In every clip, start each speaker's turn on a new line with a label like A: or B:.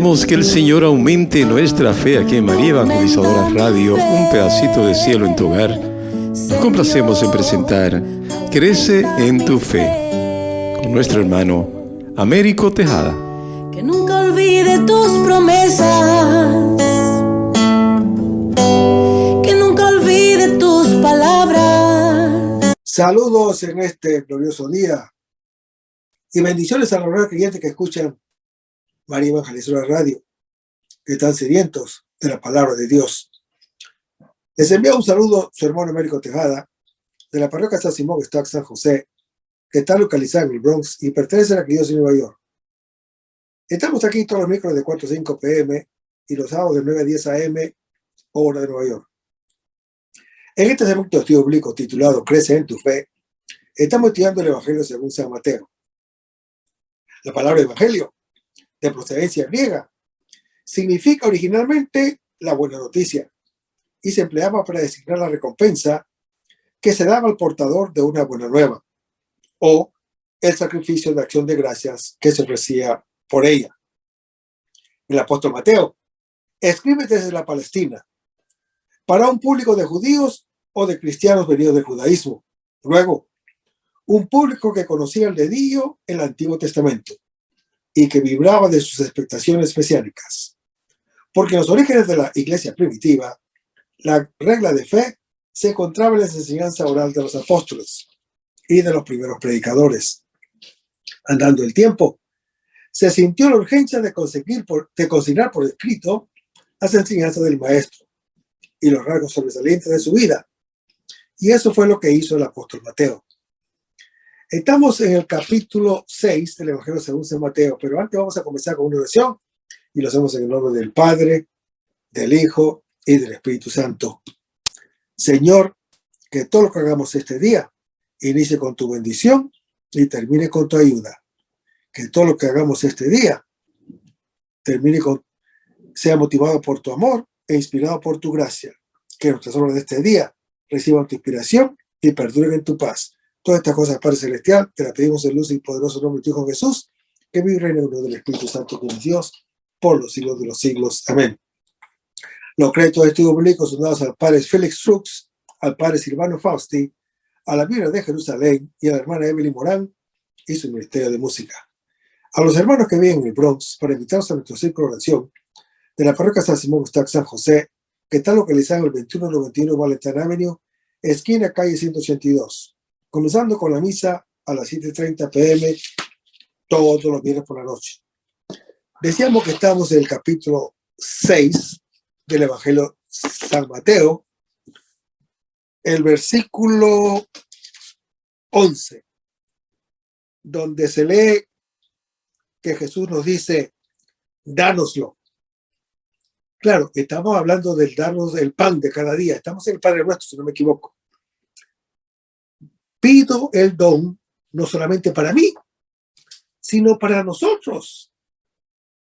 A: Queremos que el Señor aumente nuestra fe aquí en María Evangelizadora Radio, un pedacito de cielo en tu hogar. Nos complacemos en presentar Crece en tu fe con nuestro hermano Américo Tejada.
B: Que nunca olvide tus promesas, que nunca olvide tus palabras.
C: Saludos en este glorioso día y bendiciones a los nuevos creyentes que escuchan María Evangelizadora Radio, que están sedientos de la palabra de Dios. Les envío un saludo su hermano Américo Tejada, de la parroquia San Simón Stock San José, que está localizada en el Bronx y pertenece a la Arquidiócesis de Nueva York. Estamos aquí todos los miércoles de 4 a 5 p.m. y los sábados de 9 a 10 a.m. hora de Nueva York. En este segmento de estudio bíblico titulado Crece en tu fe, estamos estudiando el Evangelio según San Mateo. La palabra Evangelio, de procedencia griega, significa originalmente la buena noticia y se empleaba para designar la recompensa que se daba al portador de una buena nueva o el sacrificio de acción de gracias que se ofrecía por ella. El apóstol Mateo escribe desde la Palestina para un público de judíos o de cristianos venidos del judaísmo. Luego, un público que conocía el dedillo el Antiguo Testamento y que vibraba de sus expectaciones mesiánicas. Porque en los orígenes de la iglesia primitiva, la regla de fe se encontraba en la enseñanza oral de los apóstoles y de los primeros predicadores. Andando el tiempo, se sintió la urgencia de consignar por escrito las enseñanzas del maestro y los rasgos sobresalientes de su vida. Y eso fue lo que hizo el apóstol Mateo. Estamos en el capítulo 6 del Evangelio según San Mateo, pero antes vamos a comenzar con una oración y lo hacemos en el nombre del Padre, del Hijo y del Espíritu Santo. Señor, que todo lo que hagamos este día inicie con tu bendición y termine con tu ayuda. Que todo lo que hagamos este día sea motivado por tu amor e inspirado por tu gracia. Que nuestras obras de este día reciban tu inspiración y perduren en tu paz. Todas estas cosas, Padre Celestial, te las pedimos en luz y poderoso nombre de tu Hijo Jesús, que vive y reina en uno del Espíritu Santo con Dios por los siglos de los siglos. Amén. Los créditos de estudio bíblico son dados al Padre Félix Frux, al Padre Silvano Fausti, a la Biblia de Jerusalén y a la hermana Emily Morán y su ministerio de música. A los hermanos que viven en el Bronx, para invitarlos a nuestro círculo de oración de la parroquia San Simón Stock San José, que está localizado en el 2191 Valentine Avenue, esquina calle 182. Comenzando con la misa a las 7:30 p.m. todos los viernes por la noche. Decíamos que estamos en el capítulo 6 del Evangelio San Mateo, el versículo 11, donde se lee que Jesús nos dice, dánoslo. Claro, estamos hablando del darnos el pan de cada día. Estamos en el Padre Nuestro, si no me equivoco. Pido el don no solamente para mí, sino para nosotros,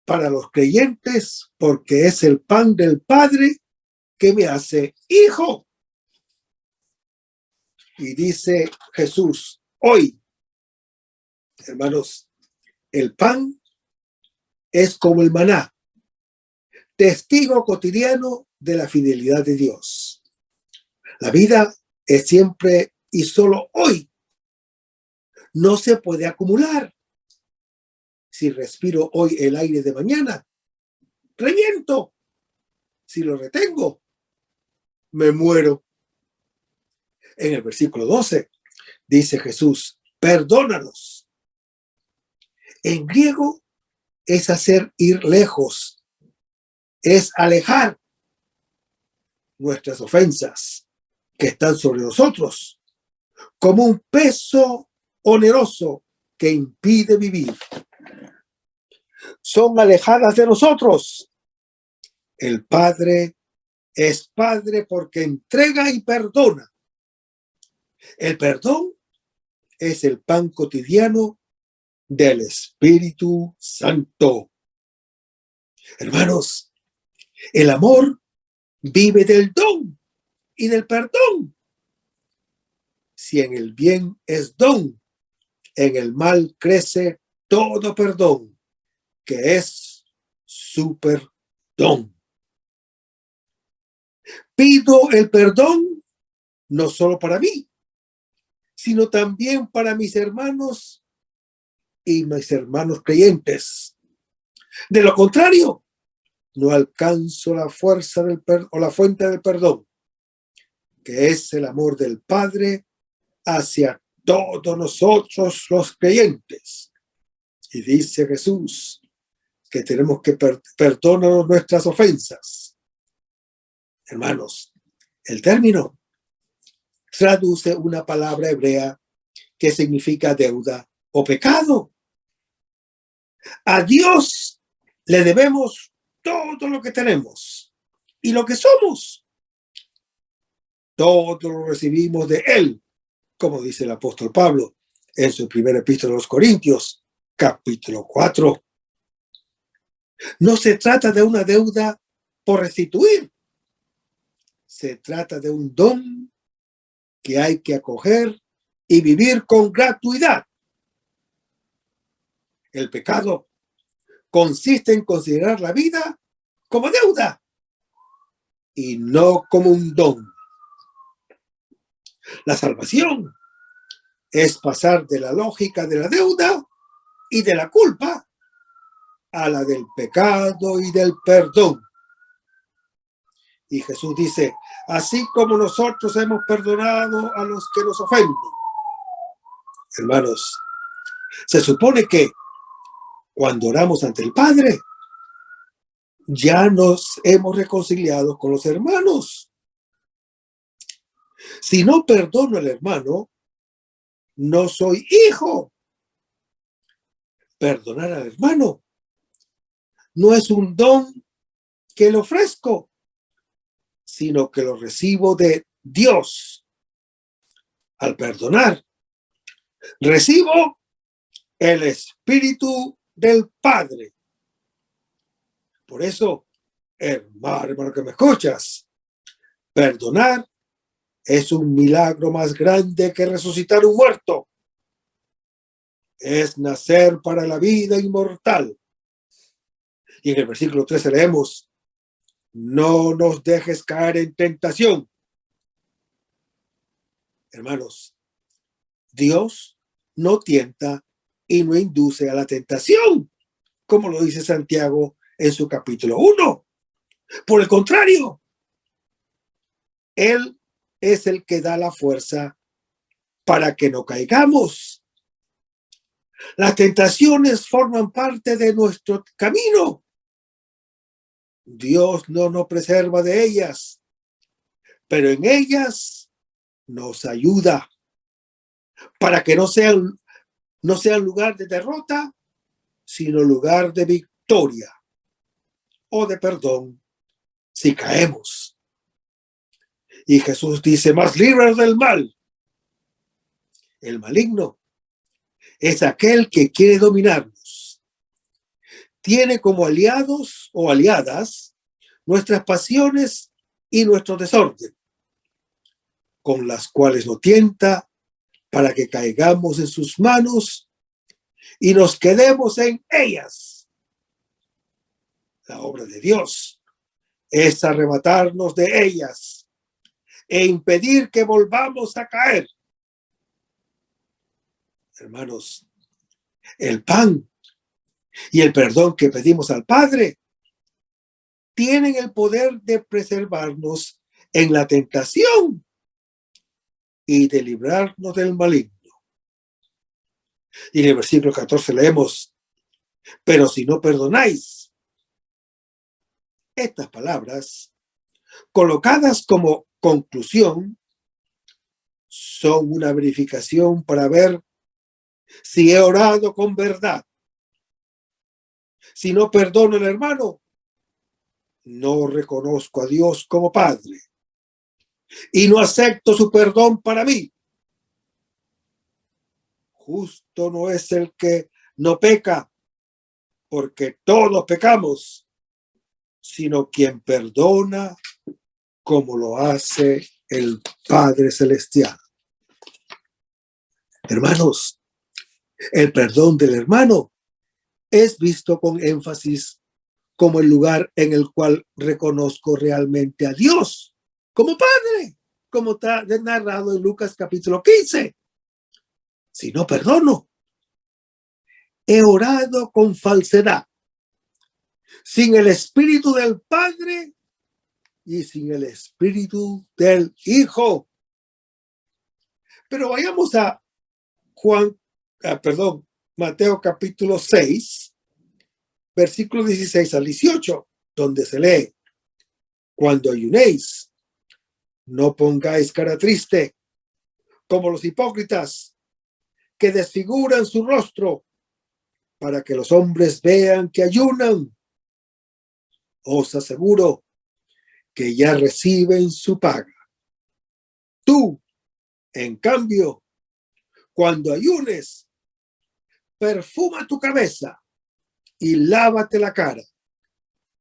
C: para los creyentes, porque es el pan del Padre que me hace hijo. Y dice Jesús, hoy, hermanos, el pan es como el maná, testigo cotidiano de la fidelidad de Dios. La vida es siempre y solo hoy. No se puede acumular. Si respiro hoy el aire de mañana, reviento. Si lo retengo, me muero. En el versículo 12 dice Jesús, perdónanos. En griego es hacer ir lejos, es alejar nuestras ofensas que están sobre nosotros como un peso oneroso que impide vivir. Son alejadas de nosotros. El Padre es Padre porque entrega y perdona. El perdón es el pan cotidiano del Espíritu Santo. Hermanos, el amor vive del don y del perdón. Si en el bien es don, en el mal crece todo perdón, que es su perdón. Pido el perdón no solo para mí, sino también para mis hermanos y mis hermanos creyentes. De lo contrario, no alcanzo la fuerza o la fuente del perdón, que es el amor del Padre hacia todos nosotros los creyentes. Y dice Jesús que tenemos que perdonar nuestras ofensas. Hermanos, el término traduce una palabra hebrea que significa deuda o pecado. A Dios le debemos todo lo que tenemos y lo que somos. Todo lo recibimos de Él, como dice el apóstol Pablo en su primera epístola a los Corintios, capítulo 4. No se trata de una deuda por restituir. Se trata de un don que hay que acoger y vivir con gratuidad. El pecado consiste en considerar la vida como deuda y no como un don. La salvación es pasar de la lógica de la deuda y de la culpa a la del pecado y del perdón. Y Jesús dice, así como nosotros hemos perdonado a los que nos ofenden. Hermanos, se supone que cuando oramos ante el Padre, ya nos hemos reconciliado con los hermanos. Si no perdono al hermano, no soy hijo. Perdonar al hermano no es un don que le ofrezco, sino que lo recibo de Dios. Al perdonar, recibo el Espíritu del Padre. Por eso, hermano que me escuchas, perdonar es un milagro más grande que resucitar un muerto. Es nacer para la vida inmortal. Y en el versículo 13 leemos, no nos dejes caer en tentación. Hermanos, Dios no tienta y no induce a la tentación, como lo dice Santiago en su capítulo 1. Por el contrario, Él es el que da la fuerza para que no caigamos. Las tentaciones forman parte de nuestro camino. Dios no nos preserva de ellas, pero en ellas nos ayuda para que no sean lugar de derrota, sino lugar de victoria o de perdón si caemos. Y Jesús dice, más libres del mal. El maligno es aquel que quiere dominarnos. Tiene como aliados o aliadas nuestras pasiones y nuestro desorden, con las cuales nos tienta para que caigamos en sus manos y nos quedemos en ellas. La obra de Dios es arrebatarnos de ellas e impedir que volvamos a caer. Hermanos, el pan y el perdón que pedimos al Padre tienen el poder de preservarnos en la tentación y de librarnos del maligno. Y en el versículo 14 leemos, pero si no perdonáis. Estas palabras, colocadas como conclusión, son una verificación para ver si he orado con verdad. Si no perdono al hermano, no reconozco a Dios como Padre y no acepto su perdón para mí. Justo no es el que no peca, porque todos pecamos, sino quien perdona como lo hace el Padre Celestial. Hermanos, el perdón del hermano es visto con énfasis como el lugar en el cual reconozco realmente a Dios como Padre, como está narrado en Lucas capítulo 15. Si no perdono, he orado con falsedad, sin el Espíritu del Padre y sin el Espíritu del Hijo. Pero vayamos a Mateo capítulo 6, versículos 16 al 18, donde se lee: cuando ayunéis, no pongáis cara triste, como los hipócritas, que desfiguran su rostro, para que los hombres vean que ayunan. Os aseguro que ya reciben su paga. Tú, en cambio, cuando ayunes, perfuma tu cabeza y lávate la cara,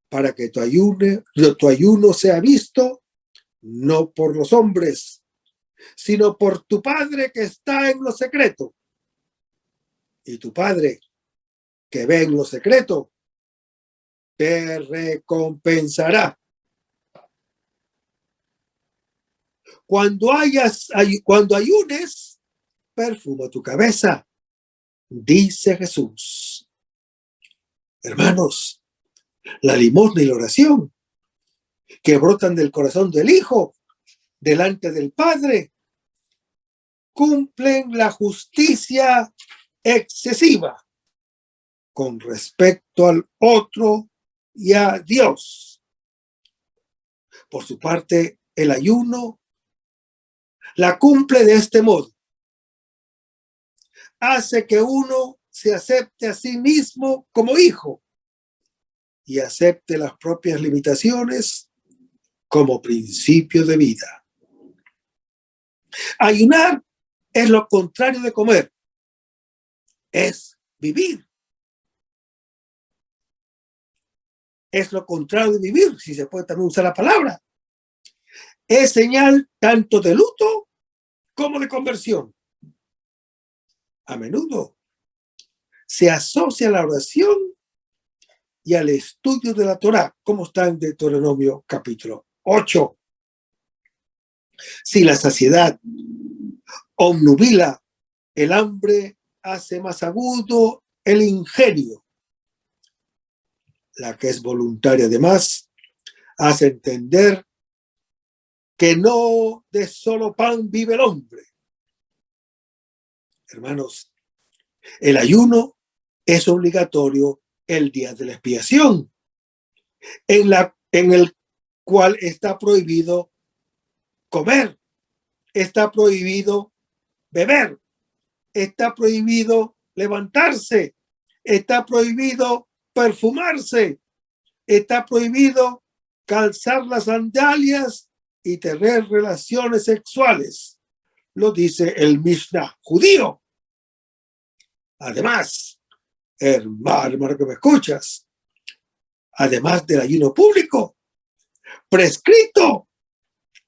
C: para que tu ayuno sea visto no por los hombres, sino por tu Padre que está en lo secreto. Y tu Padre que ve en lo secreto te recompensará. Cuando ayunes, perfuma tu cabeza, dice Jesús. Hermanos, la limosna y la oración que brotan del corazón del Hijo delante del Padre cumplen la justicia excesiva con respecto al otro y a Dios. Por su parte, el ayuno la cumple de este modo. Hace que uno se acepte a sí mismo como hijo y acepte las propias limitaciones como principio de vida. Ayunar es lo contrario de comer. Es vivir. Es lo contrario de vivir, si se puede también usar la palabra. Es señal tanto de luto como de conversión. A menudo se asocia la oración y al estudio de la Torá, como está en Deuteronomio capítulo 8. Si la saciedad obnubila, el hambre hace más agudo el ingenio. La que es voluntaria, además, hace entender que no de solo pan vive el hombre. Hermanos, el ayuno es obligatorio el día de la expiación, en el cual está prohibido comer, está prohibido beber, está prohibido levantarse, está prohibido perfumarse, está prohibido calzar las sandalias y tener relaciones sexuales. Lo dice el Mishnah judío. Además, hermano que me escuchas, además del ayuno público prescrito,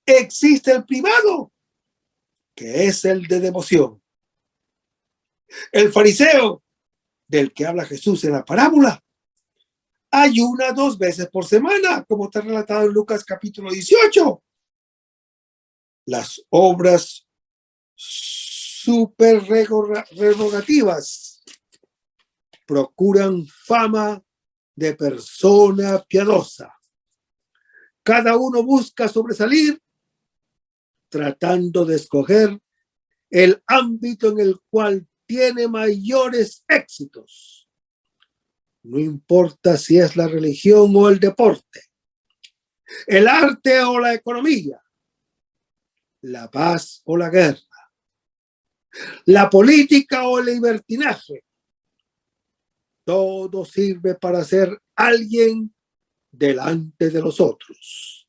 C: existe el privado, que es el de devoción. El fariseo del que habla Jesús en la parábola ayuna 2 veces por semana, como está relatado en Lucas capítulo 18. Las obras superrogativas procuran fama de persona piadosa. Cada uno busca sobresalir tratando de escoger el ámbito en el cual tiene mayores éxitos. No importa si es la religión o el deporte, el arte o la economía, la paz o la guerra, la política o el libertinaje. Todo sirve para ser alguien delante de los otros.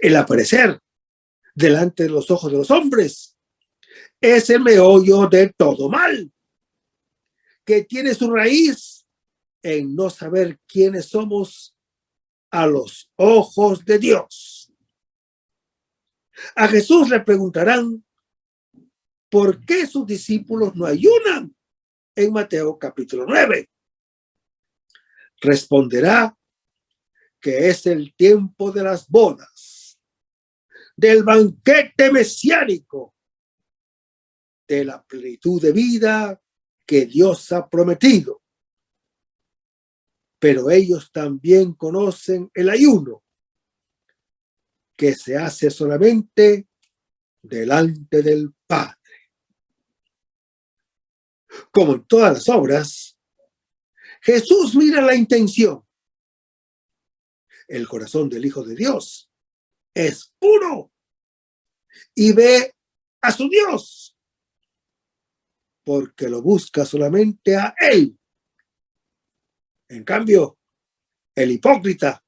C: El aparecer delante de los ojos de los hombres es el meollo de todo mal, que tiene su raíz en no saber quiénes somos a los ojos de Dios. A Jesús le preguntarán por qué sus discípulos no ayunan en Mateo capítulo 9. responderá que es el tiempo de las bodas, del banquete mesiánico, de la plenitud de vida que Dios ha prometido. Pero ellos también conocen el ayuno, que se hace solamente delante del Padre. Como en todas las obras, Jesús mira la intención. El corazón del Hijo de Dios es puro y ve a su Dios, porque lo busca solamente a Él. En cambio, el hipócrita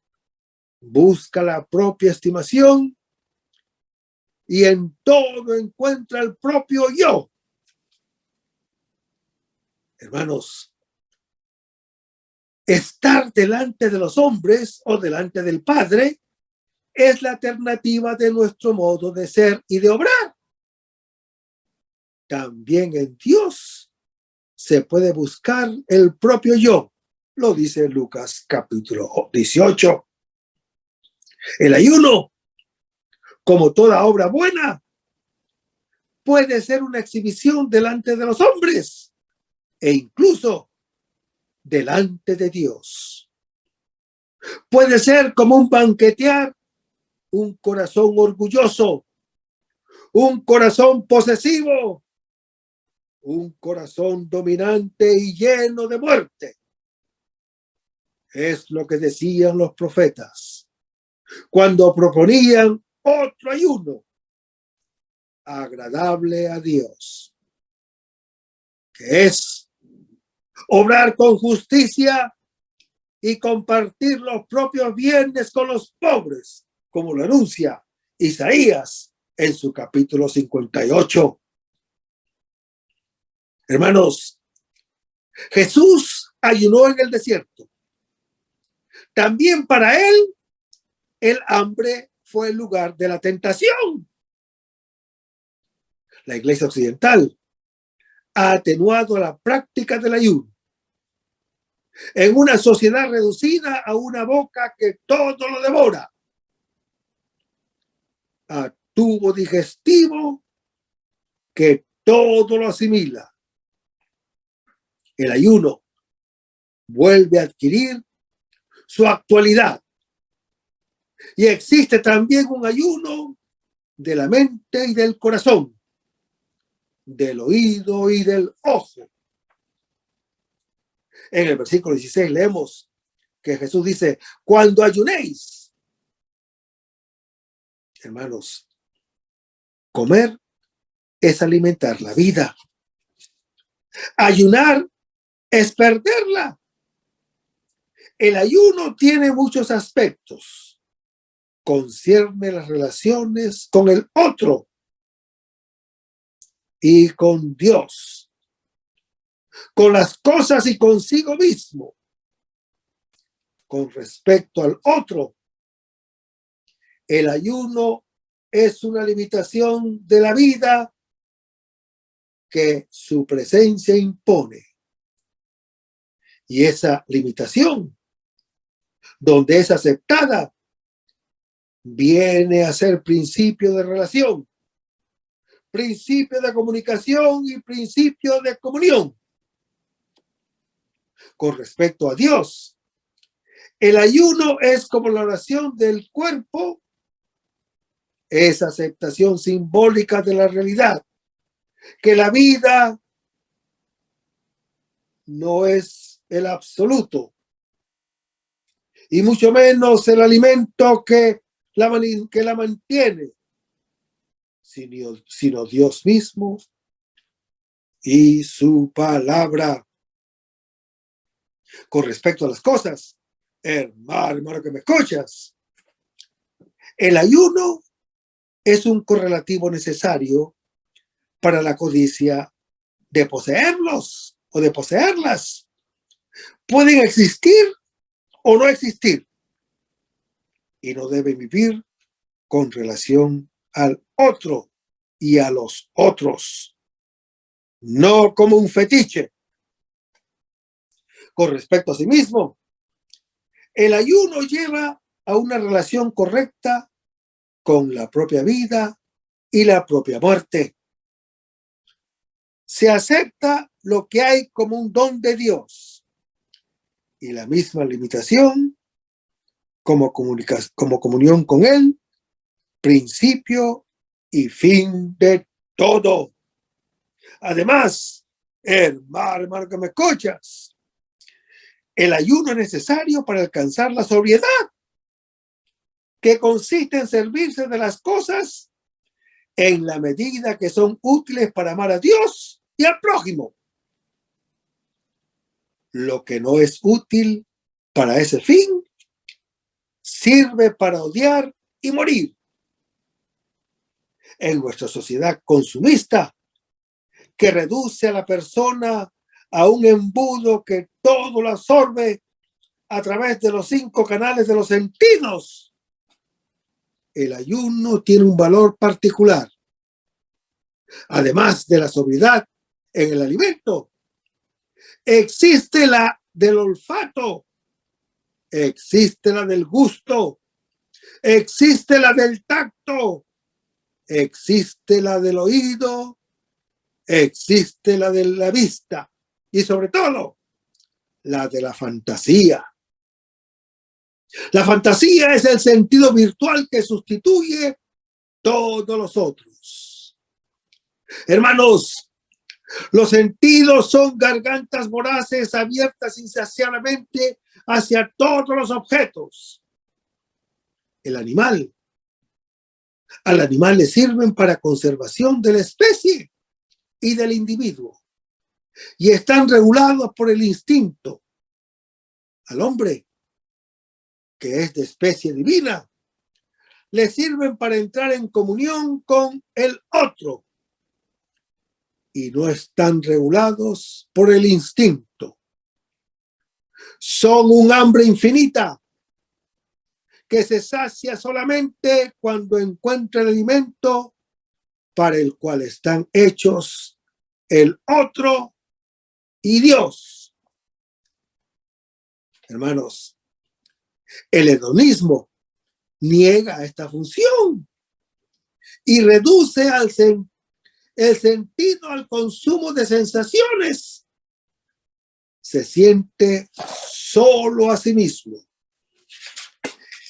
C: busca la propia estimación y en todo encuentra el propio yo. Hermanos, estar delante de los hombres o delante del Padre es la alternativa de nuestro modo de ser y de obrar. También en Dios se puede buscar el propio yo. Lo dice Lucas capítulo 18. El ayuno, como toda obra buena, puede ser una exhibición delante de los hombres e incluso delante de Dios. Puede ser como un banquetear un corazón orgulloso, un corazón posesivo, un corazón dominante y lleno de muerte. Es lo que decían los profetas cuando proponían otro ayuno agradable a Dios, que es obrar con justicia y compartir los propios bienes con los pobres, como lo anuncia Isaías en su capítulo 58. Hermanos, Jesús ayunó en el desierto. También para él, el hambre fue el lugar de la tentación. La Iglesia Occidental ha atenuado la práctica del ayuno en una sociedad reducida a una boca que todo lo devora, a tubo digestivo que todo lo asimila. El ayuno vuelve a adquirir su actualidad y existe también un ayuno de la mente y del corazón, del oído y del ojo. En el versículo 16 leemos que Jesús dice: cuando ayunéis, hermanos, comer es alimentar la vida. Ayunar es perderla. El ayuno tiene muchos aspectos. Concierne las relaciones con el otro y con Dios, con las cosas y consigo mismo. Con respecto al otro, el ayuno es una limitación de la vida que su presencia impone. Y esa limitación, donde es aceptada, viene a ser principio de relación, principio de comunicación y principio de comunión. Con respecto a Dios, el ayuno es como la oración del cuerpo, es aceptación simbólica de la realidad, que la vida no es el absoluto, y mucho menos el alimento que la mantiene, sino Dios mismo y su palabra. Con respecto a las cosas, hermano que me escuchas, el ayuno es un correlativo necesario para la codicia de poseerlos o de poseerlas. Pueden existir o no existir y no deben vivir con relación al otro y a los otros, no como un fetiche. Con respecto a sí mismo, El ayuno lleva a una relación correcta con la propia vida y la propia muerte. Se acepta lo que hay como un don de Dios y la misma limitación como comunión con Él, principio y fin de todo. Además, hermano que me escuchas, el ayuno es necesario para alcanzar la sobriedad, que consiste en servirse de las cosas en la medida que son útiles para amar a Dios y al prójimo. Lo que no es útil para ese fin sirve para odiar y morir. En nuestra sociedad consumista, que reduce a la persona a un embudo que todo lo absorbe a través de los 5 canales de los sentidos, el ayuno tiene un valor particular. Además de la sobriedad en el alimento, existe la del olfato, existe la del gusto, existe la del tacto, existe la del oído, existe la de la vista y sobre todo la de la fantasía. La fantasía es el sentido virtual que sustituye todos los otros. Hermanos, los sentidos son gargantas voraces abiertas insaciablemente hacia todos los objetos. Al animal le sirven para conservación de la especie y del individuo y están regulados por el instinto. Al hombre, que es de especie divina, le sirven para entrar en comunión con el otro y no están regulados por el instinto. Son un hambre infinita que se sacia solamente cuando encuentra el alimento para el cual están hechos el otro y Dios. Hermanos, el hedonismo niega esta función y reduce el sentido al consumo de sensaciones. Se siente solo a sí mismo.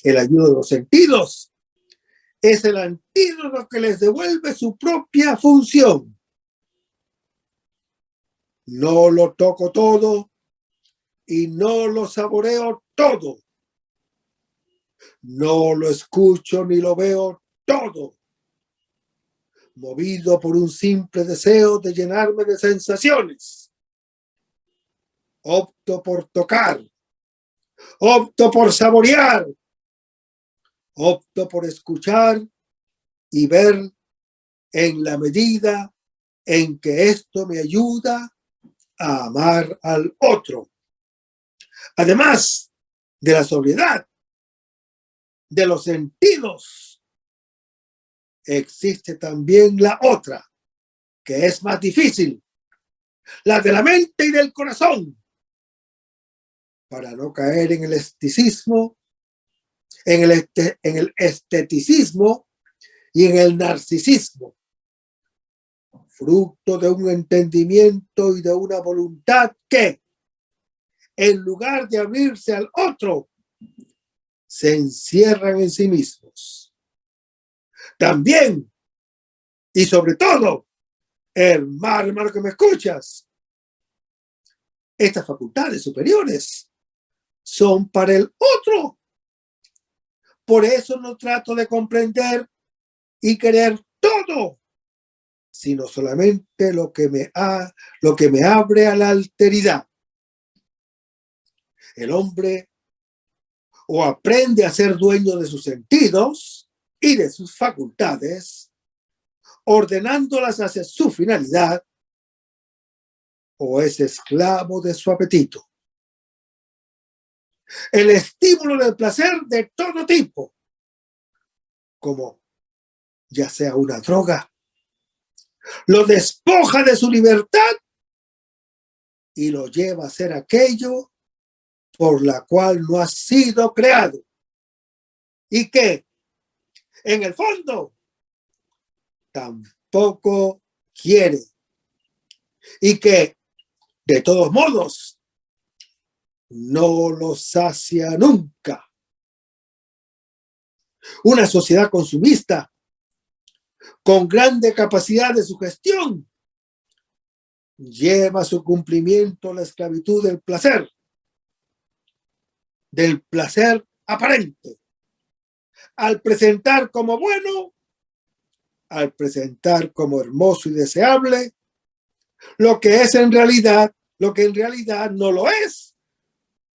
C: El ayuno de los sentidos es el antídoto que les devuelve su propia función. No lo toco todo y no lo saboreo todo. No lo escucho ni lo veo todo. Movido por un simple deseo de llenarme de sensaciones, opto por tocar, opto por saborear, opto por escuchar y ver en la medida en que esto me ayuda a amar al otro. Además de la sobriedad de los sentidos, existe también la otra, que es más difícil, la de la mente y del corazón, para no caer en el esteticismo, en el esteticismo y en el narcisismo, fruto de un entendimiento y de una voluntad que, en lugar de abrirse al otro, se encierran en sí mismos. También, y sobre todo, hermano que me escuchas, estas facultades superiores son para el otro. Por eso no trato de comprender y querer todo, sino solamente lo que me abre a la alteridad. El hombre o aprende a ser dueño de sus sentidos y de sus facultades, ordenándolas hacia su finalidad, o es esclavo de su apetito. El estímulo del placer de todo tipo, como ya sea una droga, lo despoja de su libertad y lo lleva a hacer aquello por la cual no has sido creado y que en el fondo tampoco quiere y que de todos modos no lo sacia nunca. Una sociedad consumista con grande capacidad de sugestión lleva a su cumplimiento la esclavitud del placer aparente, al presentar como bueno, al presentar como hermoso y deseable, lo que en realidad no lo es,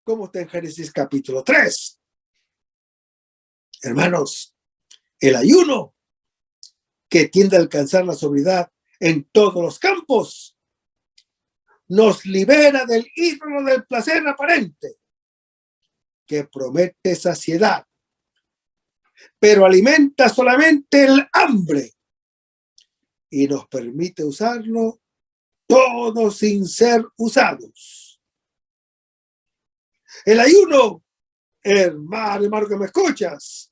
C: como está en Génesis capítulo 3. Hermanos, el ayuno que tiende a alcanzar la sobriedad en todos los campos nos libera del ídolo del placer aparente que promete saciedad, pero alimenta solamente el hambre y nos permite usarlo todo sin ser usados. El ayuno, hermano que me escuchas,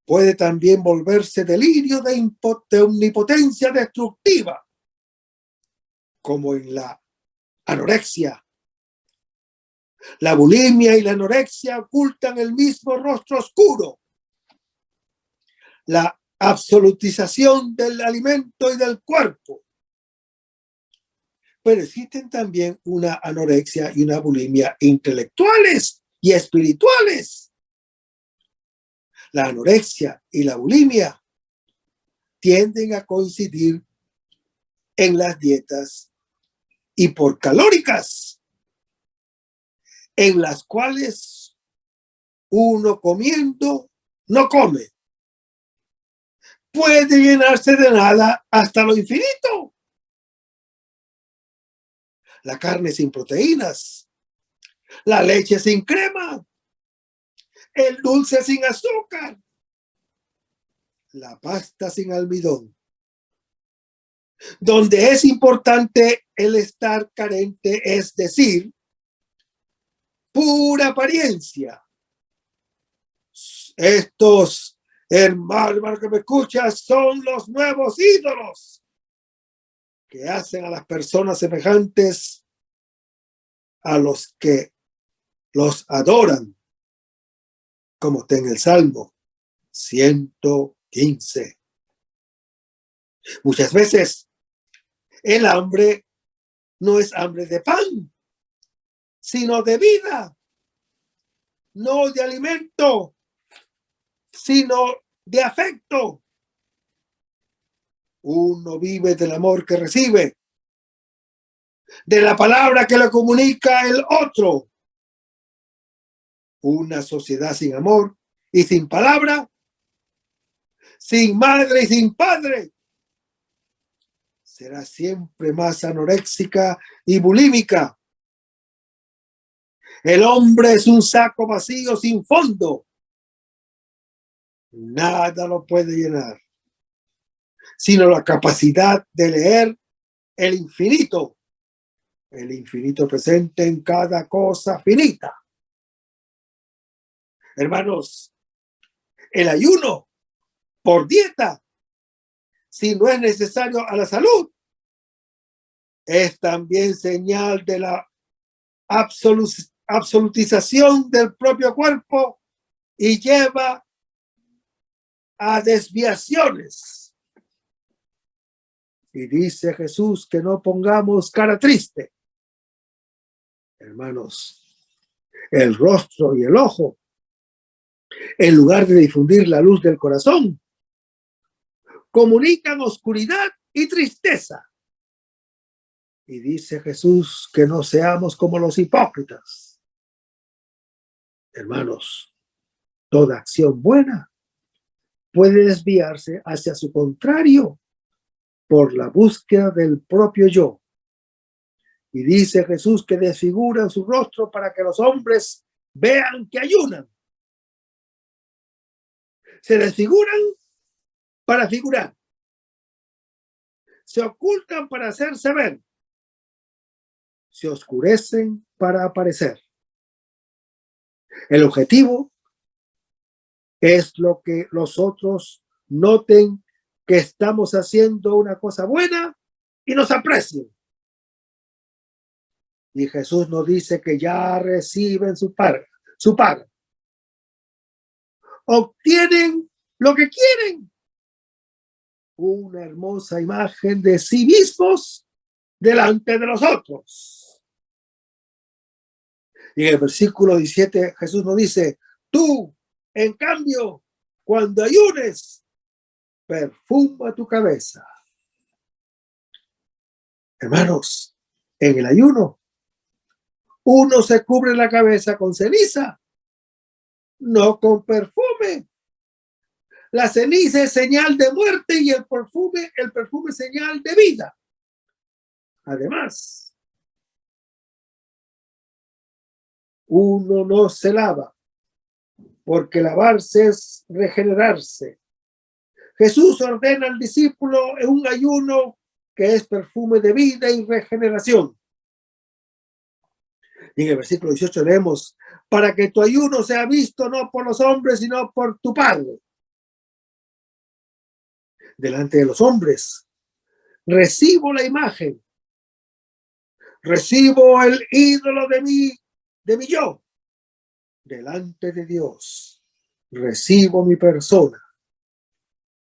C: puede también volverse delirio de omnipotencia destructiva, como en la anorexia. La bulimia y la anorexia ocultan el mismo rostro oscuro. La absolutización del alimento y del cuerpo. Pero existen también una anorexia y una bulimia intelectuales y espirituales. La anorexia y la bulimia tienden a coincidir en las dietas hipercalóricas, en las cuales uno comiendo no come. Puede llenarse de nada hasta lo infinito. La carne sin proteínas, la leche sin crema, el dulce sin azúcar, la pasta sin almidón. Donde es importante el estar carente, es decir, pura apariencia. Estos hermanos que me escuchas son los nuevos ídolos que hacen a las personas semejantes a los que los adoran, como está en el Salmo 115. Muchas veces el hambre no es hambre de pan, sino de vida, no de alimento, sino de afecto. Uno vive del amor que recibe, de la palabra que le comunica el otro. Una sociedad sin amor y sin palabra, sin madre y sin padre, será siempre más anoréxica y bulímica. El hombre es un saco vacío sin fondo. Nada lo puede llenar, sino la capacidad de leer el infinito presente en cada cosa finita. Hermanos, el ayuno por dieta, si no es necesario a la salud, es también señal de la absolutización del propio cuerpo y lleva a desviaciones. Y dice Jesús que no pongamos cara triste. Hermanos, el rostro y el ojo, en lugar de difundir la luz del corazón, comunican oscuridad y tristeza. Y dice Jesús que no seamos como los hipócritas. Hermanos, toda acción buena puede desviarse hacia su contrario por la búsqueda del propio yo. Y dice Jesús que desfiguran su rostro para que los hombres vean que ayunan. Se desfiguran para figurar. Se ocultan para hacerse ver. Se oscurecen para aparecer. El objetivo es lo que los otros noten que estamos haciendo una cosa buena y nos aprecien. Y Jesús nos dice que ya reciben su paga. Obtienen lo que quieren. Una hermosa imagen de sí mismos delante de los otros. Y en el versículo 17 Jesús nos dice, tú, en cambio, cuando ayunes, perfuma tu cabeza. Hermanos, en el ayuno, uno se cubre la cabeza con ceniza, no con perfume. La ceniza es señal de muerte y el perfume es señal de vida. Además, uno no se lava, porque lavarse es regenerarse. Jesús ordena al discípulo en un ayuno que es perfume de vida y regeneración. Y en el versículo 18 leemos, para que tu ayuno sea visto no por los hombres, sino por tu Padre. Delante de los hombres, recibo la imagen, recibo el ídolo de mi yo. Delante de Dios, recibo mi persona,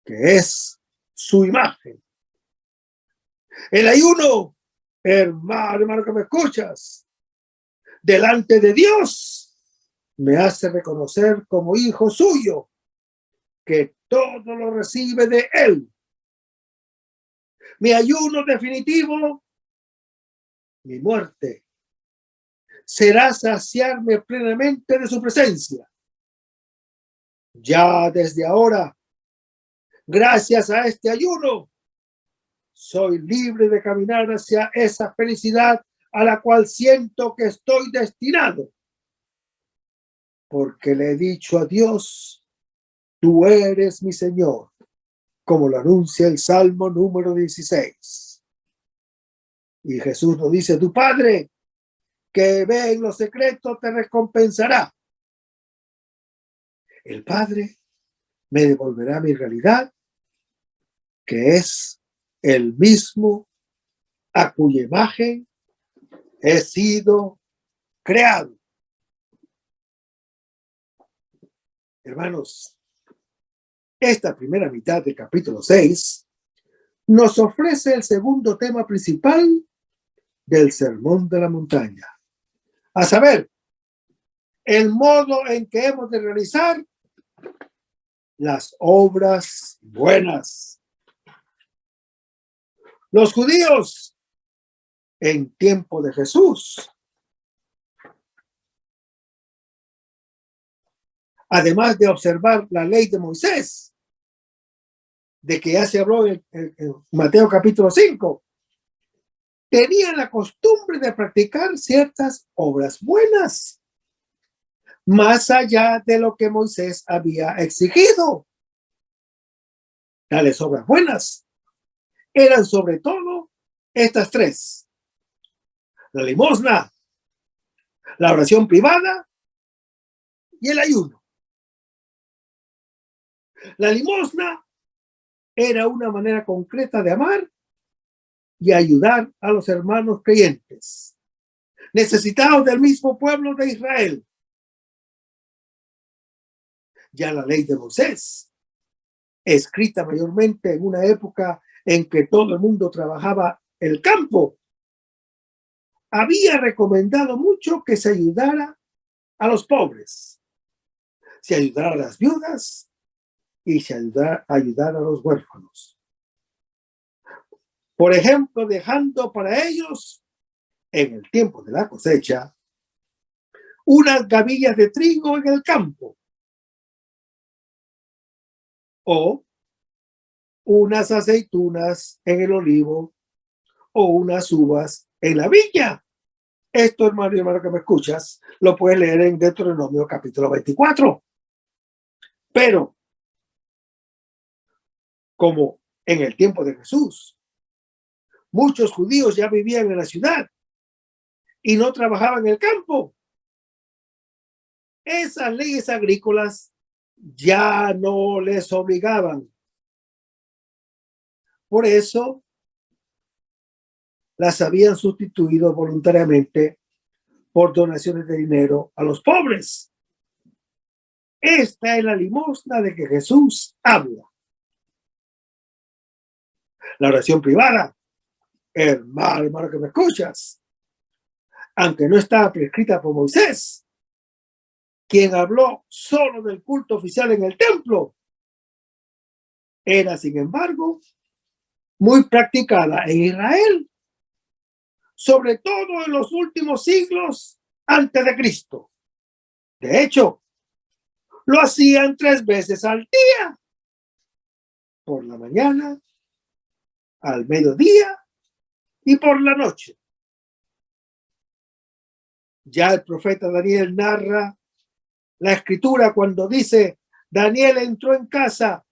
C: que es su imagen. El ayuno, hermano que me escuchas, delante de Dios, me hace reconocer como hijo suyo, que todo lo recibe de Él. Mi ayuno definitivo, mi muerte, será saciarme plenamente de su presencia. Ya desde ahora, gracias a este ayuno, soy libre de caminar hacia esa felicidad a la cual siento que estoy destinado. Porque le he dicho a Dios, tú eres mi Señor, como lo anuncia el Salmo número 16. Y Jesús nos dice, tu Padre, que ve en lo secreto, te recompensará. El Padre me devolverá mi realidad, que es el mismo a cuya imagen he sido creado. Hermanos, esta primera mitad del capítulo 6 nos ofrece el segundo tema principal del Sermón de la Montaña, a saber, el modo en que hemos de realizar las obras buenas. Los judíos en tiempo de Jesús, además de observar la ley de Moisés, de que ya se habló en Mateo capítulo 5, tenían la costumbre de practicar ciertas obras buenas, más allá de lo que Moisés había exigido. Tales obras buenas eran sobre todo estas tres: la limosna, la oración privada y el ayuno. La limosna era una manera concreta de amar y ayudar a los hermanos creyentes, necesitados del mismo pueblo de Israel. Ya la ley de Moisés, escrita mayormente en una época en que todo el mundo trabajaba el campo, había recomendado mucho que se ayudara a los pobres, se ayudara a las viudas y se ayudara a los huérfanos. Por ejemplo, dejando para ellos, en el tiempo de la cosecha, unas gavillas de trigo en el campo o unas aceitunas en el olivo o unas uvas en la viña. Esto, hermano y hermano que me escuchas, lo puedes leer en Deuteronomio capítulo 24. Pero, como en el tiempo de Jesús, muchos judíos ya vivían en la ciudad y no trabajaban en el campo, esas leyes agrícolas ya no les obligaban. Por eso las habían sustituido voluntariamente por donaciones de dinero a los pobres. Esta es la limosna de que Jesús habla. La oración privada, hermano que me escuchas, aunque no estaba prescrita por Moisés, quien habló solo del culto oficial en el templo, era, sin embargo, muy practicada en Israel, sobre todo en los últimos siglos antes de Cristo. De hecho, lo hacían 3 veces al día, por la mañana, al mediodía y por la noche. Ya el profeta Daniel narra la escritura cuando dice: Daniel entró en casa,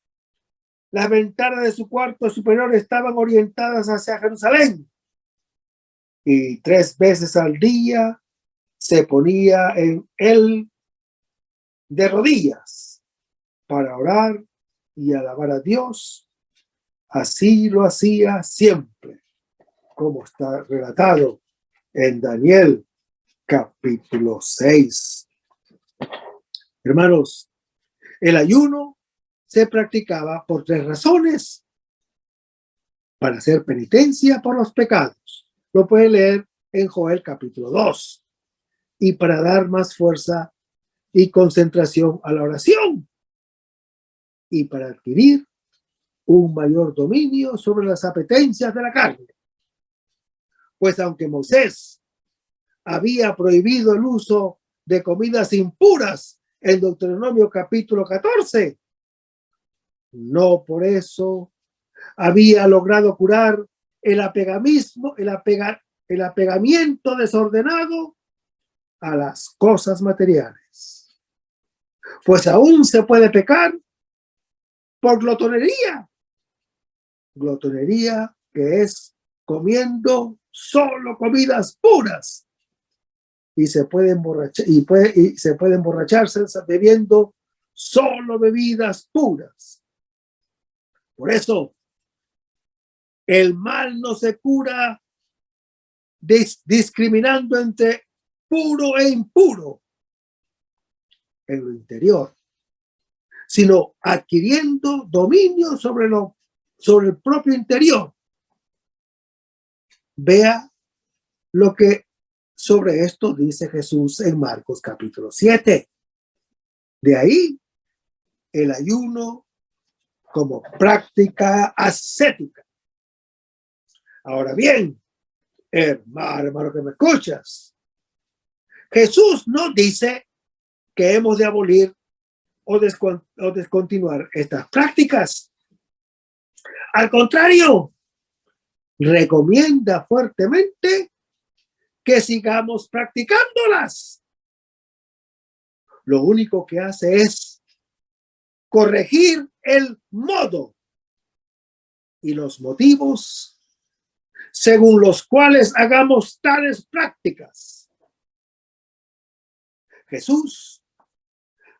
C: las ventanas de su cuarto superior estaban orientadas hacia Jerusalén, y 3 veces al día se ponía en él de rodillas para orar y alabar a Dios. Así lo hacía siempre, como está relatado en Daniel capítulo 6. Hermanos, el ayuno se practicaba por 3 razones: para hacer penitencia por los pecados, lo puede leer en Joel capítulo 2, y para dar más fuerza y concentración a la oración, y para adquirir un mayor dominio sobre las apetencias de la carne. Pues aunque Moisés había prohibido el uso de comidas impuras en Deuteronomio capítulo 14, no por eso había logrado curar el apegamiento desordenado a las cosas materiales. Pues aún se puede pecar por glotonería que es comiendo solo comidas puras, y se puede emborracharse bebiendo solo bebidas puras. Por eso el mal no se cura discriminando entre puro e impuro en lo interior, sino adquiriendo dominio sobre el propio interior. Vea lo que sobre esto dice Jesús en Marcos capítulo 7. De ahí el ayuno como práctica ascética. Ahora bien, hermano que me escuchas, Jesús no dice que hemos de abolir o descontinuar estas prácticas. Al contrario, recomienda fuertemente que sigamos practicándolas. Lo único que hace es corregir el modo y los motivos según los cuales hagamos tales prácticas. Jesús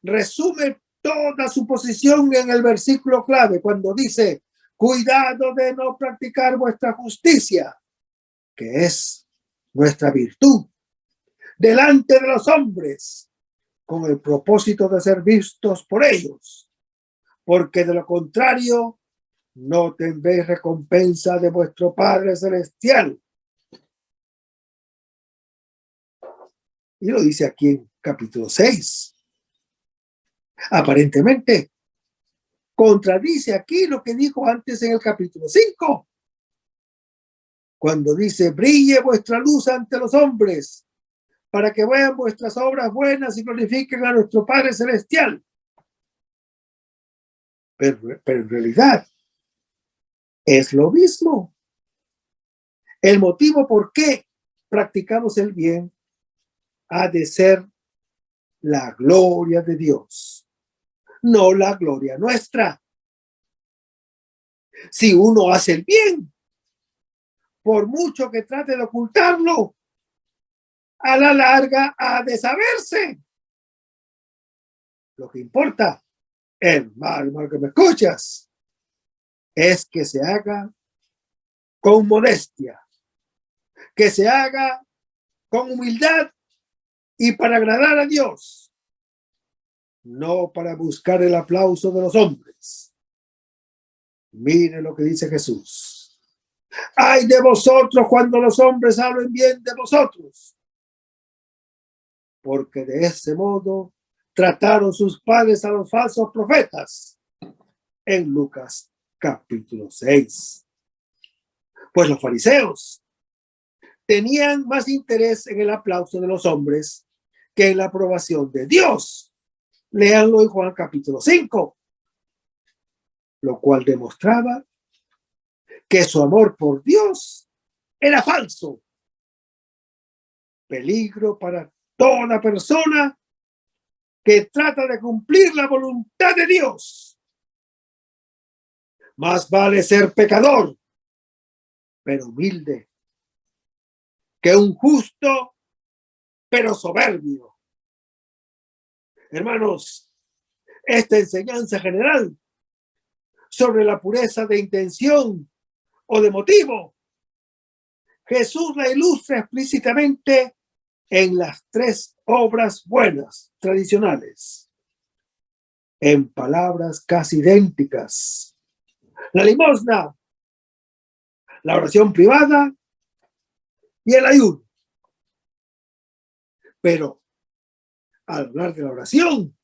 C: resume toda su posición en el versículo clave cuando dice: cuidado de no practicar vuestra justicia, que es nuestra virtud, delante de los hombres, con el propósito de ser vistos por ellos, porque de lo contrario no tendréis recompensa de vuestro Padre Celestial. Y lo dice aquí en capítulo 6. Aparentemente contradice aquí lo que dijo antes en el capítulo 5, cuando dice: brille vuestra luz ante los hombres, para que vean vuestras obras buenas y glorifiquen a nuestro Padre Celestial. Pero en realidad es lo mismo. El motivo por qué practicamos el bien ha de ser la gloria de Dios, no la gloria nuestra. Si uno hace el bien, por mucho que trate de ocultarlo, a la larga ha de saberse Lo que importa, hermano que me escuchas, es que se haga con modestia, que se haga con humildad y para agradar a Dios, no para buscar el aplauso de los hombres. Mire lo que dice Jesús. ¡Ay de vosotros cuando los hombres hablen bien de vosotros! Porque de ese modo trataron sus padres a los falsos profetas. En Lucas capítulo 6. Pues los fariseos tenían más interés en el aplauso de los hombres que en la aprobación de Dios. Léanlo en Juan capítulo 5. Lo cual demostraba que su amor por Dios era falso. Peligro para toda persona que trata de cumplir la voluntad de Dios. Más vale ser pecador, pero humilde, que un justo, pero soberbio. Hermanos, esta enseñanza general sobre la pureza de intención o de motivo, Jesús la ilustra explícitamente en las 3 obras buenas tradicionales, en palabras casi idénticas: la limosna, la oración privada y el ayuno. Pero al hablar de la oración,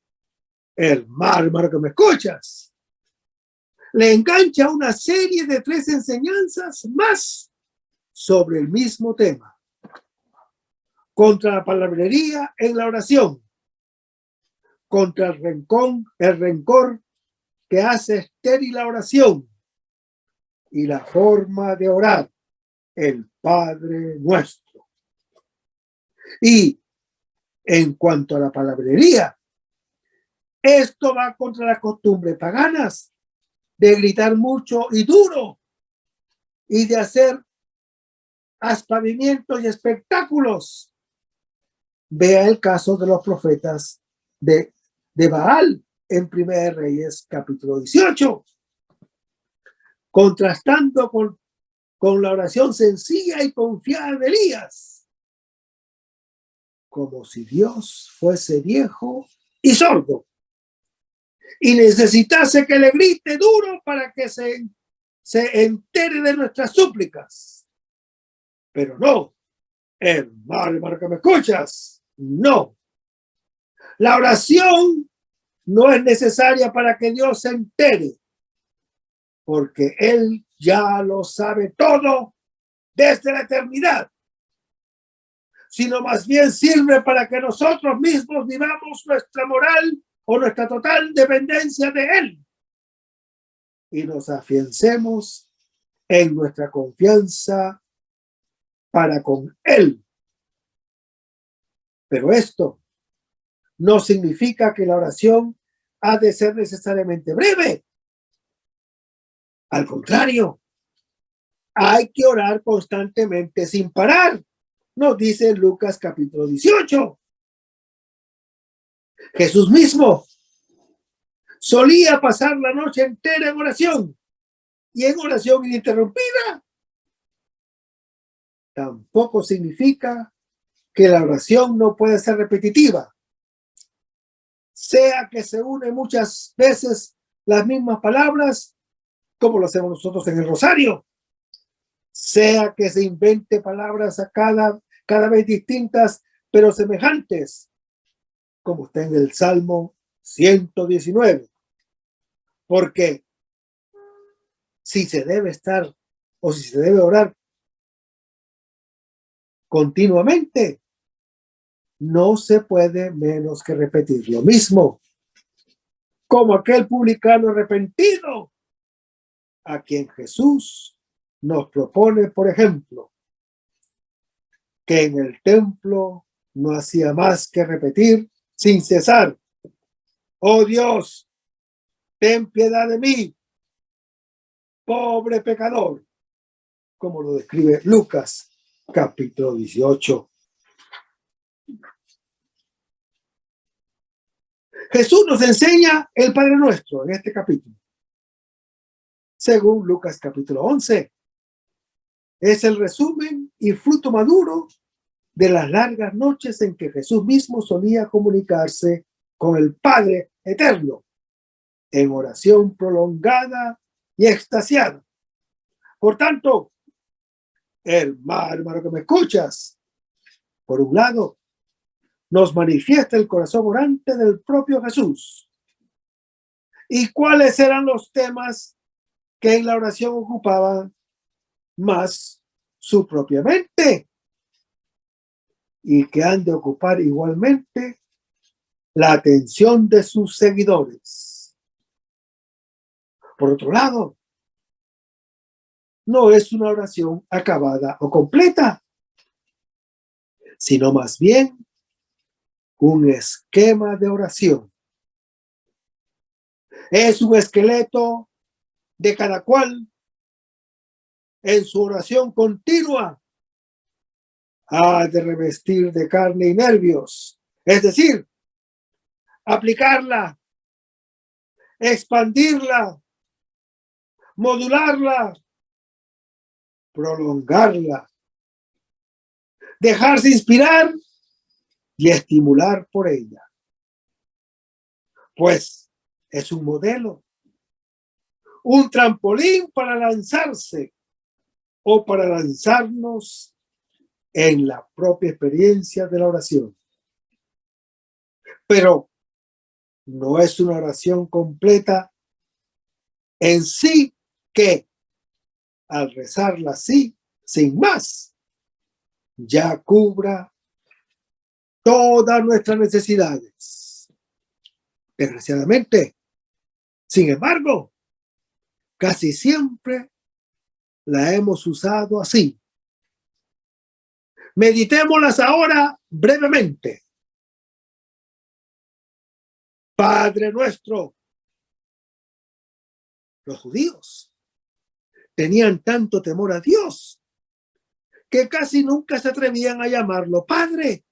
C: hermano que me escuchas, le engancha una serie de 3 enseñanzas más sobre el mismo tema. Contra la palabrería en la oración, contra el rencor que hace estéril la oración y la forma de orar, el Padre Nuestro. Y en cuanto a la palabrería, esto va contra las costumbres paganas de gritar mucho y duro y de hacer aspavientos y espectáculos. Vea el caso de los profetas de Baal en 1 Reyes capítulo 18, contrastando con la oración sencilla y confiada de Elías, como si Dios fuese viejo y sordo y necesitase que le grite duro para que se entere de nuestras súplicas. Pero no, hermano que me escuchas, no. La oración no es necesaria para que Dios se entere, porque Él ya lo sabe todo desde la eternidad, sino más bien sirve para que nosotros mismos vivamos nuestra moral o nuestra total dependencia de Él y nos afiancemos en nuestra confianza para con Él. Pero esto no significa que la oración ha de ser necesariamente breve. Al contrario, hay que orar constantemente sin parar. Nos dice Lucas capítulo 18. Jesús mismo solía pasar la noche entera en oración y en oración ininterrumpida. Tampoco significa que la oración no puede ser repetitiva, sea que se une muchas veces las mismas palabras, como lo hacemos nosotros en el rosario, sea que se invente palabras a cada vez distintas, pero semejantes, como está en el Salmo 119. Porque si se debe estar o si se debe orar continuamente, no se puede menos que repetir lo mismo, como aquel publicano arrepentido a quien Jesús nos propone, por ejemplo, que en el templo no hacía más que repetir sin cesar: oh Dios, ten piedad de mí, pobre pecador, como lo describe Lucas capítulo 18. Jesús nos enseña el Padre Nuestro en este capítulo. Según Lucas capítulo 11, es el resumen y fruto maduro de las largas noches en que Jesús mismo solía comunicarse con el Padre Eterno en oración prolongada y extasiada. Por tanto, hermano que me escuchas, por un lado, nos manifiesta el corazón orante del propio Jesús. ¿Y cuáles eran los temas que en la oración ocupaban más su propia mente? Y que han de ocupar igualmente la atención de sus seguidores. Por otro lado, no es una oración acabada o completa, sino más bien un esquema de oración. Es un esqueleto de cada cual en su oración continua ha de revestir de carne y nervios, es decir, aplicarla, expandirla, modularla, prolongarla, dejarse inspirar y estimular por ella. Pues es un modelo, un trampolín para lanzarse o para lanzarnos en la propia experiencia de la oración. Pero no es una oración completa en sí que, al rezarla así, sin más, ya cubra todas nuestras necesidades. Desgraciadamente, sin embargo, casi siempre la hemos usado así. Meditémoslas ahora brevemente. Padre nuestro. Los judíos tenían tanto temor a Dios que casi nunca se atrevían a llamarlo Padre.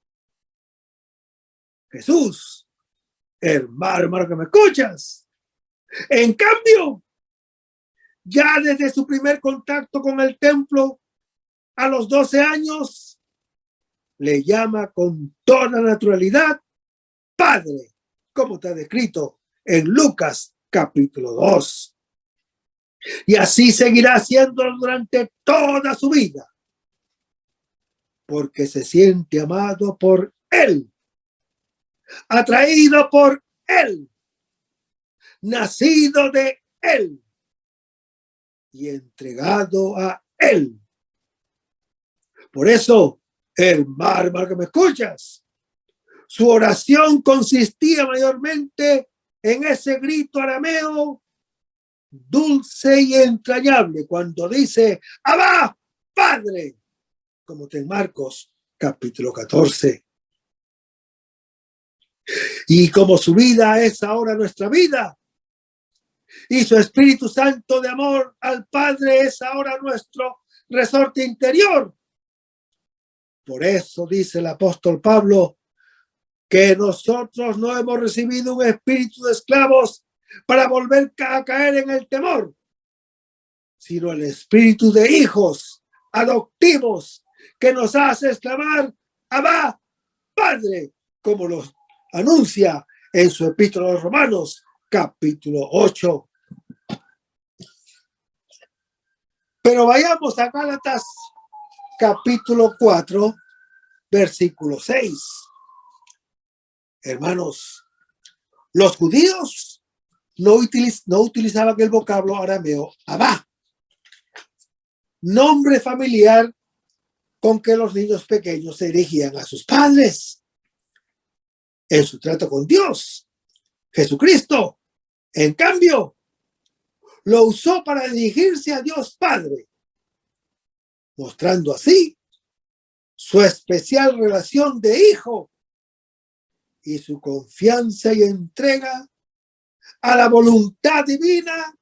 C: Jesús, hermano que me escuchas. En cambio, ya desde su primer contacto con el templo, a los 12 años, le llama con toda naturalidad Padre, como está descrito en Lucas capítulo 2. Y así seguirá haciéndolo durante toda su vida, porque se siente amado por Él, atraído por Él, nacido de Él y entregado a Él. Por eso, hermano que me escuchas, su oración consistía mayormente en ese grito arameo dulce y entrañable cuando dice Abba, Padre, como está en Marcos capítulo 14. Y como su vida es ahora nuestra vida, y su Espíritu Santo de amor al Padre es ahora nuestro resorte interior. Por eso dice el apóstol Pablo que nosotros no hemos recibido un espíritu de esclavos para volver a caer en el temor, sino el espíritu de hijos adoptivos que nos hace exclamar Abba, Padre, como lo anuncia en su epístola a los Romanos, capítulo 8. Pero vayamos a Gálatas, capítulo 4, versículo 6. Hermanos, los judíos no utilizaban el vocablo arameo Abba, nombre familiar con que los niños pequeños se dirigían a sus padres. En su trato con Dios, Jesucristo, en cambio, lo usó para dirigirse a Dios Padre, mostrando así su especial relación de hijo y su confianza y entrega a la voluntad divina,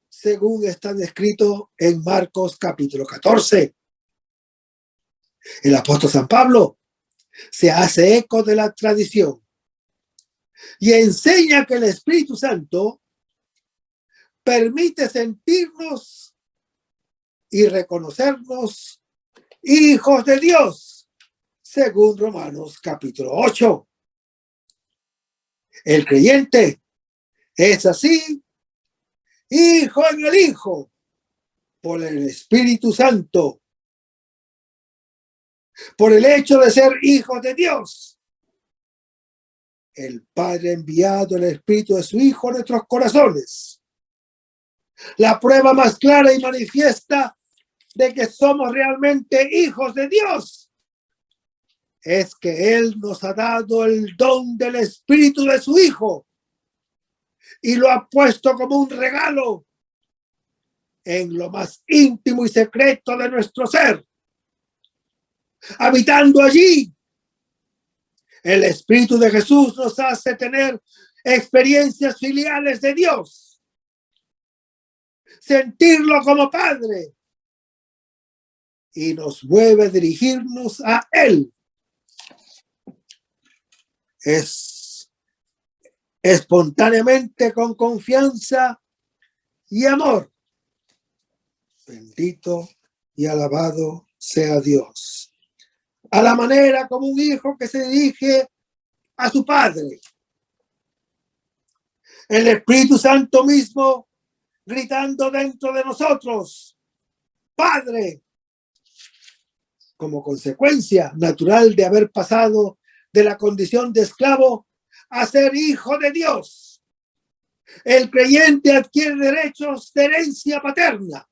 C: según está descrito en Marcos capítulo 14. El apóstol San Pablo se hace eco de la tradición y enseña que el Espíritu Santo permite sentirnos y reconocernos hijos de Dios, según Romanos capítulo 8. El creyente es así, hijo en el Hijo, por el Espíritu Santo, por el hecho de ser hijos de Dios. El Padre ha enviado el Espíritu de su Hijo a nuestros corazones. La prueba más clara y manifiesta de que somos realmente hijos de Dios es que Él nos ha dado el don del Espíritu de su Hijo y lo ha puesto como un regalo en lo más íntimo y secreto de nuestro ser. Habitando allí, el Espíritu de Jesús nos hace tener experiencias filiales de Dios, sentirlo como Padre, y nos mueve a dirigirnos a Él. Es espontáneamente, con confianza y amor. Bendito y alabado sea Dios. A la manera como un hijo que se dirige a su padre. El Espíritu Santo mismo gritando dentro de nosotros, Padre, como consecuencia natural de haber pasado de la condición de esclavo a ser hijo de Dios. El creyente adquiere derechos de herencia paterna.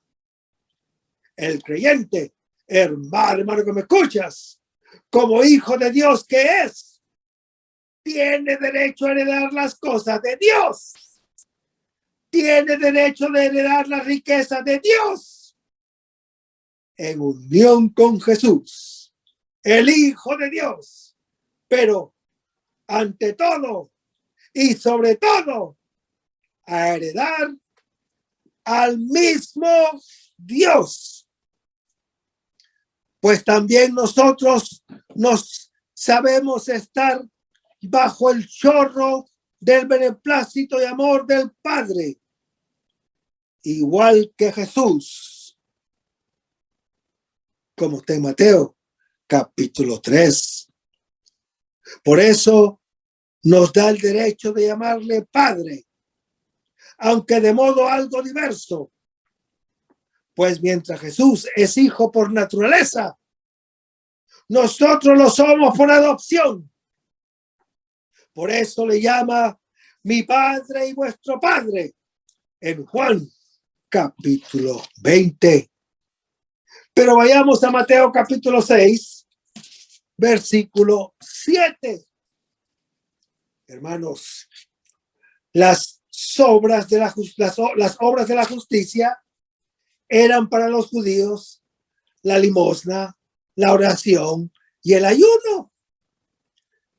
C: El creyente, hermano que me escuchas, como hijo de Dios que es, tiene derecho a heredar las cosas de Dios. Tiene derecho de heredar la riqueza de Dios en unión con Jesús, el Hijo de Dios. Pero ante todo y sobre todo, a heredar al mismo Dios. Pues también nosotros nos sabemos estar bajo el chorro del beneplácito y amor del Padre, igual que Jesús, como está en Mateo capítulo 3. Por eso nos da el derecho de llamarle Padre, aunque de modo algo diverso. Pues mientras Jesús es hijo por naturaleza, nosotros lo somos por adopción. Por eso le llama mi Padre y vuestro Padre en Juan capítulo 20. Pero vayamos a Mateo capítulo 6, versículo 7. Hermanos, las obras de la justicia eran para los judíos la limosna, la oración y el ayuno.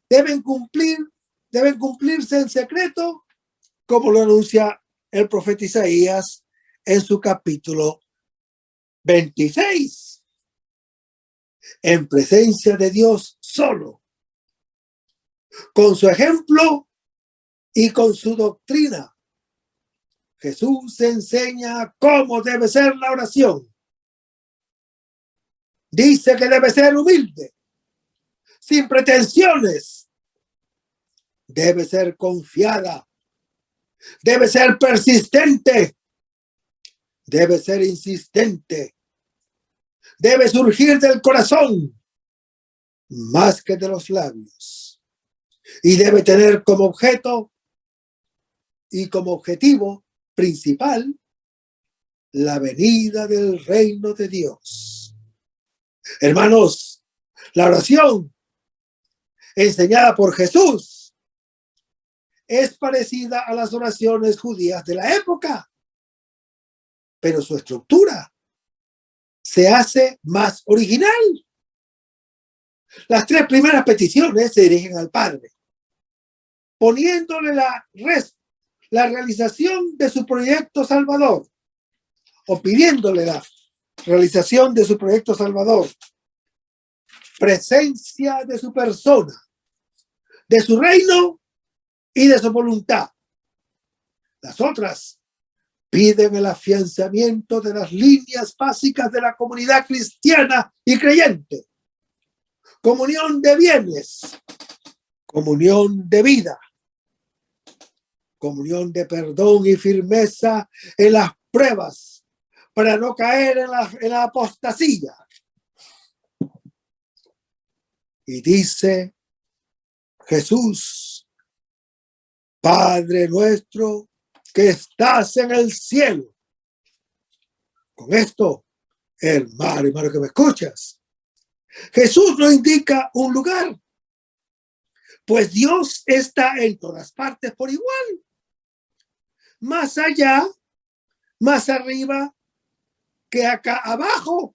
C: Deben cumplirse en secreto, como lo anuncia el profeta Isaías en su capítulo 26. En presencia de Dios solo, con su ejemplo y con su doctrina, Jesús enseña cómo debe ser la oración. Dice que debe ser humilde, sin pretensiones. Debe ser confiada. Debe ser persistente. Debe ser insistente. Debe surgir del corazón más que de los labios. Y debe tener como objeto y como objetivo principal la venida del reino de Dios. Hermanos, la oración enseñada por Jesús es parecida a las oraciones judías de la época, pero su estructura se hace más original. Las tres primeras peticiones se dirigen al Padre, poniéndole la realización de su proyecto salvador, o pidiéndole la realización de su proyecto salvador, presencia de su persona, de su reino y de su voluntad. Las otras piden el afianzamiento de las líneas básicas de la comunidad cristiana y creyente. Comunión de bienes, comunión de vida, comunión de perdón y firmeza en las pruebas para no caer en la apostasía. Y dice Jesús: Padre nuestro que estás en el cielo. Con esto, hermano que me escuchas, Jesús nos indica un lugar, pues Dios está en todas partes por igual. Más allá, más arriba que acá abajo.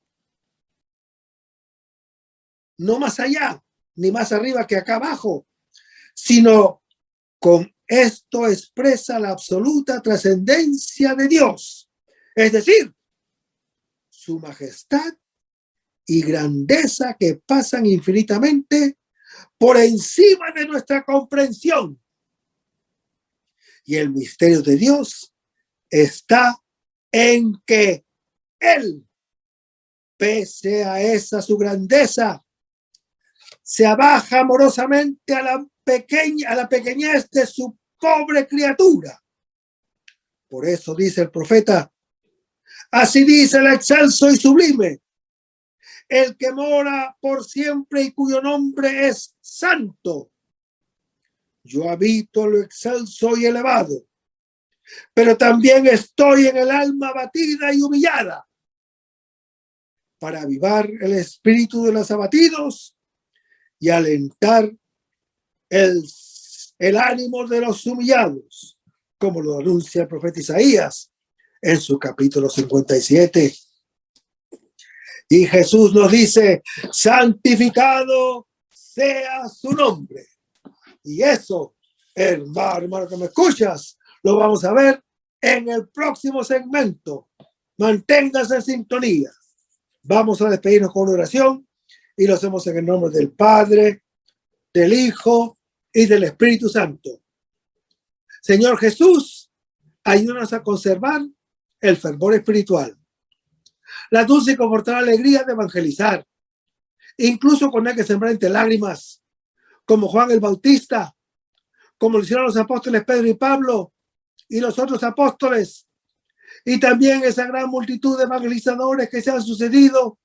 C: No más allá, ni más arriba que acá abajo, sino con esto expresa la absoluta trascendencia de Dios, es decir, su majestad y grandeza que pasan infinitamente por encima de nuestra comprensión. Y el misterio de Dios está en que Él, pese a esa su grandeza, se abaja amorosamente a la pequeñez de su pobre criatura. Por eso dice el profeta: así dice el excelso y sublime, el que mora por siempre y cuyo nombre es santo. Yo habito lo excelso y elevado, pero también estoy en el alma abatida y humillada, para avivar el espíritu de los abatidos y alentar el ánimo de los humillados, como lo anuncia el profeta Isaías en su capítulo 57. Y Jesús nos dice: santificado sea su nombre. Y eso, hermano que me escuchas, lo vamos a ver en el próximo segmento. Manténgase en sintonía. Vamos a despedirnos con una oración y lo hacemos en el nombre del Padre, del Hijo y del Espíritu Santo. Señor Jesús, ayúdanos a conservar el fervor espiritual, la dulce y confortable alegría de evangelizar, incluso cuando hay que sembrar entre lágrimas, como Juan el Bautista, como lo hicieron los apóstoles Pedro y Pablo y los otros apóstoles, y también esa gran multitud de evangelizadores que se han sucedido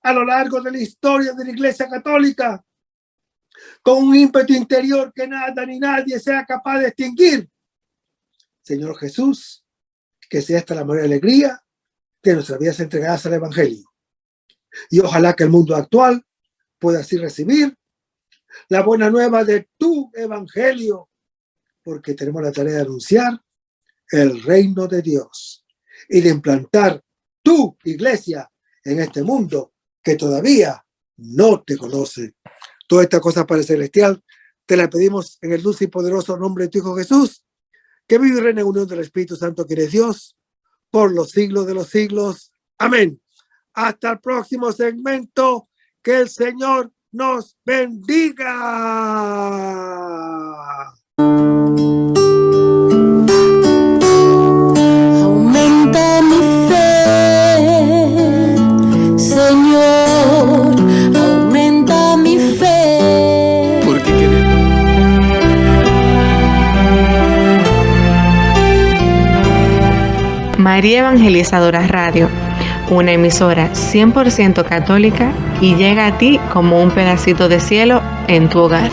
C: a lo largo de la historia de la Iglesia Católica, con un ímpetu interior que nada ni nadie sea capaz de extinguir. Señor Jesús, que sea esta la mayor alegría de nuestras vidas entregadas al Evangelio. Y ojalá que el mundo actual pueda así recibir la buena nueva de tu Evangelio, porque tenemos la tarea de anunciar el reino de Dios y de implantar tu iglesia en este mundo que todavía no te conoce. Toda esta cosa, Padre Celestial, te la pedimos en el dulce y poderoso nombre de tu Hijo Jesús, que vive y reina en unión del Espíritu Santo, que eres Dios, por los siglos de los siglos. Amén. Hasta el próximo segmento. Que el Señor nos bendiga.
B: Aumenta mi fe, Señor, aumenta mi fe.
A: Porque queremos.
D: María Evangelizadora Radio, una emisora 100% católica y llega a ti como un pedacito de cielo en tu hogar.